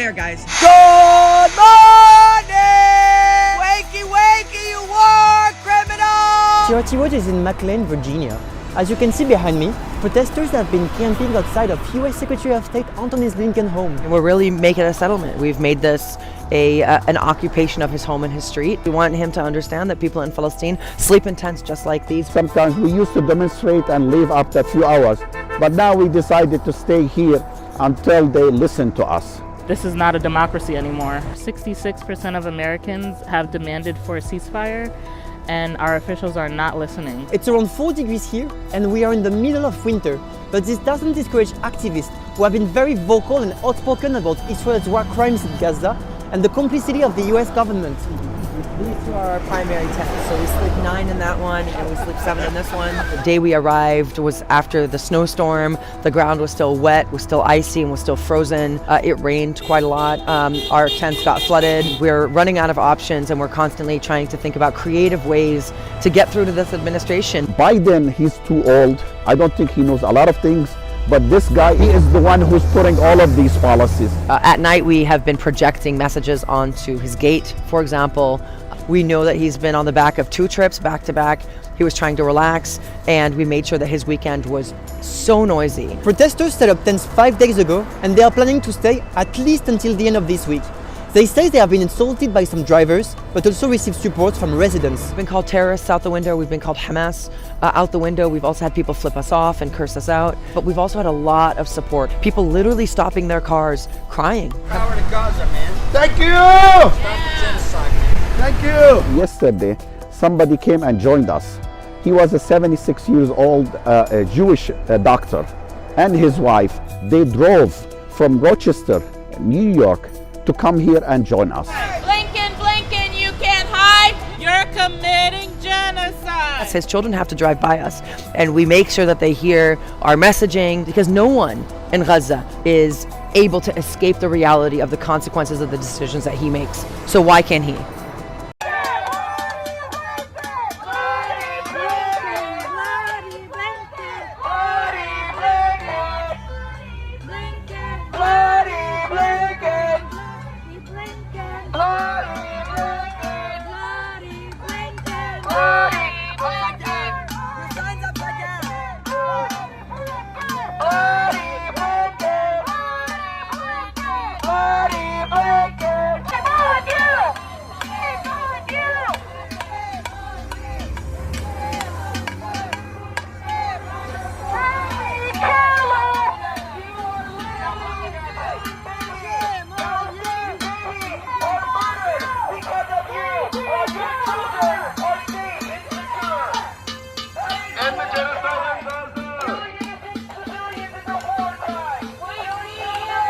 Ceasefire, guys. Good morning! Wakey, wakey, you war criminals! TRT Road is in McLean, Virginia. As you can see behind me, protesters have been camping outside of U.S. Secretary of State Antony Blinken's home. And we're really making a settlement. We've made this an occupation of his home and his street. We want him to understand that people in Palestine sleep in tents just like these. Sometimes we used to demonstrate and leave after a few hours, but now we decided to stay here until they listen to us. This is not a democracy anymore. 66% of Americans have demanded for a ceasefire, and our officials are not listening. It's around 4 degrees here, and we are in the middle of winter. But this doesn't discourage activists who have been very vocal and outspoken about Israel's war crimes in Gaza and the complicity of the US government. These two are our primary tents. So we sleep 9 in that one, and we sleep 7 in this one. The day we arrived was after the snowstorm. The ground was still wet, was still icy, and was still frozen. It rained quite a lot. Our tents got flooded. We're running out of options, and we're constantly trying to think about creative ways to get through to this administration. Biden, he's too old. I don't think he knows a lot of things. But this guy, he is the one who's putting all of these policies. At night, we have been projecting messages onto his gate. For example, we know that he's been on the back of 2 trips back to back. He was trying to relax, and we made sure that his weekend was so noisy. Protesters set up tents 5 days ago, and they are planning to stay at least until the end of this week. They say they have been insulted by some drivers, but also received support from residents. We've been called terrorists out the window. We've been called Hamas out the window. We've also had people flip us off and curse us out. But we've also had a lot of support. People literally stopping their cars, crying. Power to Gaza, man. Thank you! Stop the genocide, man. Thank you! Yesterday, somebody came and joined us. He was a 76-year-old Jewish doctor and his wife. They drove from Rochester, New York, to come here and join us. Blinken, you can't hide. You're committing genocide. His children have to drive by us, and we make sure that they hear our messaging, because no one in Gaza is able to escape the reality of the consequences of the decisions that he makes. So why can't he?